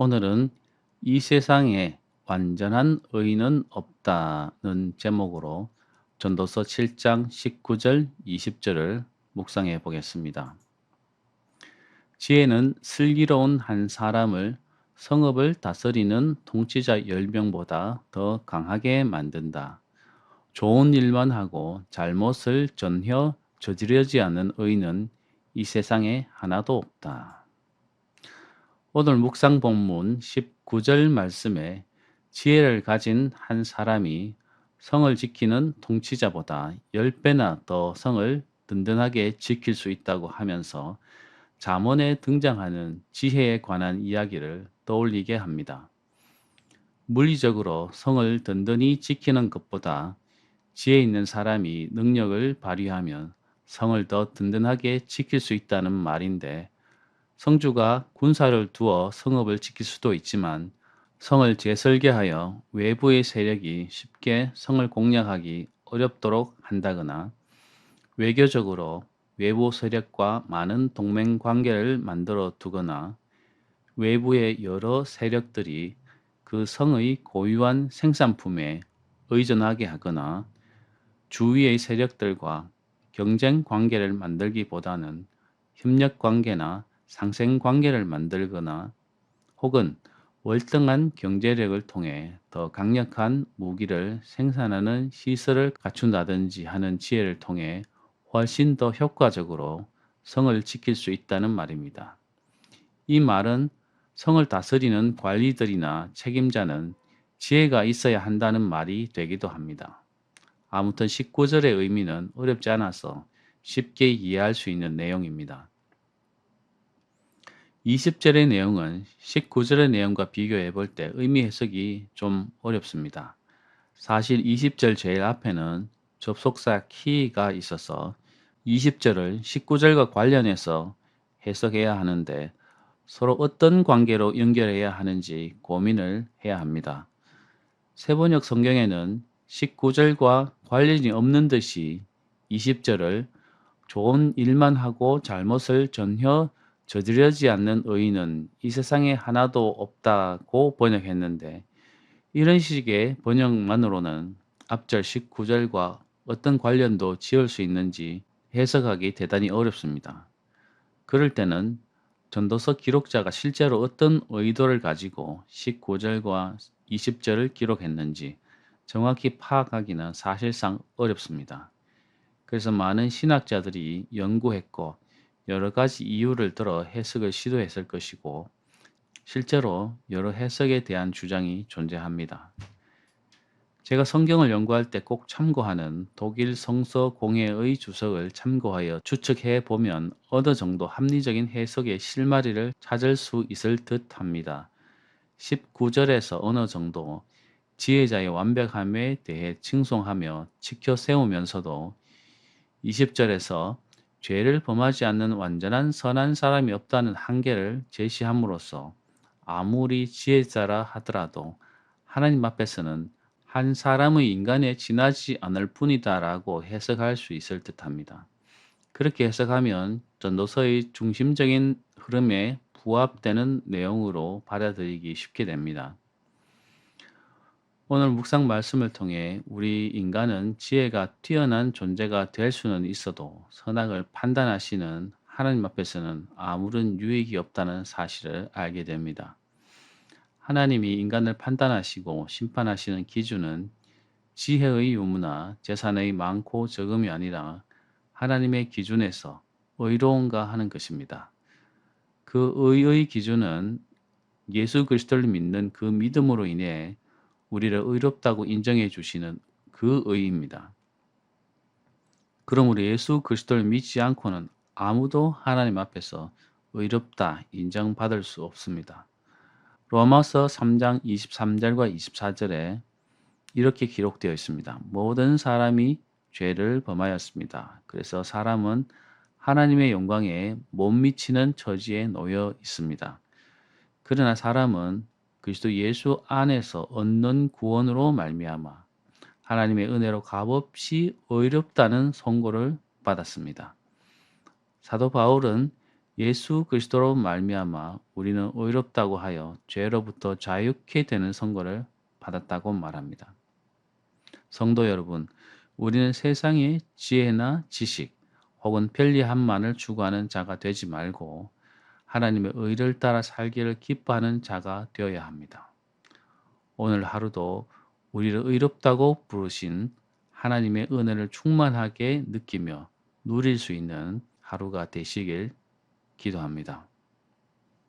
오늘은 이 세상에 완전한 의인은 없다는 제목으로 전도서 7장 19절 20절을 묵상해 보겠습니다. 지혜는 슬기로운 한 사람을 성읍을 다스리는 통치자 10명보다 더 강하게 만든다. 좋은 일만 하고 잘못을 전혀 저지르지 않는 의인은 이 세상에 하나도 없다. 오늘 묵상 본문 19절 말씀에 지혜를 가진 한 사람이 성을 지키는 통치자보다 10배나 더 성을 든든하게 지킬 수 있다고 하면서 잠언에 등장하는 지혜에 관한 이야기를 떠올리게 합니다. 물리적으로 성을 든든히 지키는 것보다 지혜 있는 사람이 능력을 발휘하면 성을 더 든든하게 지킬 수 있다는 말인데, 성주가 군사를 두어 성읍을 지킬 수도 있지만 성을 재설계하여 외부의 세력이 쉽게 성을 공략하기 어렵도록 한다거나 외교적으로 외부 세력과 많은 동맹 관계를 만들어 두거나 외부의 여러 세력들이 그 성의 고유한 생산품에 의존하게 하거나 주위의 세력들과 경쟁 관계를 만들기보다는 협력 관계나 상생 관계를 만들거나 혹은 월등한 경제력을 통해 더 강력한 무기를 생산하는 시설을 갖춘다든지 하는 지혜를 통해 훨씬 더 효과적으로 성을 지킬 수 있다는 말입니다. 이 말은 성을 다스리는 관리들이나 책임자는 지혜가 있어야 한다는 말이 되기도 합니다. 아무튼 19절의 의미는 어렵지 않아서 쉽게 이해할 수 있는 내용입니다. 20절의 내용은 19절의 내용과 비교해 볼 때 의미 해석이 좀 어렵습니다. 사실 20절 제일 앞에는 접속사 키가 있어서 20절을 19절과 관련해서 해석해야 하는데 서로 어떤 관계로 연결해야 하는지 고민을 해야 합니다. 세번역 성경에는 19절과 관련이 없는 듯이 20절을 좋은 일만 하고 잘못을 전혀 저지르지 않는 의인은 이 세상에 하나도 없다고 번역했는데, 이런 식의 번역만으로는 앞절 19절과 어떤 관련도 지을 수 있는지 해석하기 대단히 어렵습니다. 그럴 때는 전도서 기록자가 실제로 어떤 의도를 가지고 19절과 20절을 기록했는지 정확히 파악하기는 사실상 어렵습니다. 그래서 많은 신학자들이 연구했고 여러 가지 이유를 들어 해석을 시도했을 것이고, 실제로 여러 해석에 대한 주장이 존재합니다. 제가 성경을 연구할 때 꼭 참고하는 독일 성서 공회의 주석을 참고하여 추측해 보면 어느 정도 합리적인 해석의 실마리를 찾을 수 있을 듯 합니다. 19절에서 어느 정도 지혜자의 완벽함에 대해 칭송하며 지켜 세우면서도 20절에서 죄를 범하지 않는 완전한 선한 사람이 없다는 한계를 제시함으로써 아무리 지혜자라 하더라도 하나님 앞에서는 한 사람의 인간에 지나지 않을 뿐이다라고 해석할 수 있을 듯합니다. 그렇게 해석하면 전도서의 중심적인 흐름에 부합되는 내용으로 받아들이기 쉽게 됩니다. 오늘 묵상 말씀을 통해 우리 인간은 지혜가 뛰어난 존재가 될 수는 있어도 선악을 판단하시는 하나님 앞에서는 아무런 유익이 없다는 사실을 알게 됩니다. 하나님이 인간을 판단하시고 심판하시는 기준은 지혜의 유무나 재산의 많고 적음이 아니라 하나님의 기준에서 의로운가 하는 것입니다. 그 의의 기준은 예수 그리스도를 믿는 그 믿음으로 인해 우리를 의롭다고 인정해 주시는 그 의입니다. 그러므로 예수 그리스도를 믿지 않고는 아무도 하나님 앞에서 의롭다 인정받을 수 없습니다. 로마서 3장 23절과 24절에 이렇게 기록되어 있습니다. 모든 사람이 죄를 범하였습니다. 그래서 사람은 하나님의 영광에 못 미치는 처지에 놓여 있습니다. 그러나 사람은 그리스도 예수 안에서 얻는 구원으로 말미암아 하나님의 은혜로 값없이 의롭다는 선고를 받았습니다. 사도 바울은 예수 그리스도로 말미암아 우리는 의롭다고 하여 죄로부터 자유케 되는 선고를 받았다고 말합니다. 성도 여러분, 우리는 세상의 지혜나 지식 혹은 편리함만을 추구하는 자가 되지 말고 하나님의 의를 따라 살기를 기뻐하는 자가 되어야 합니다. 오늘 하루도 우리를 의롭다고 부르신 하나님의 은혜를 충만하게 느끼며 누릴 수 있는 하루가 되시길 기도합니다.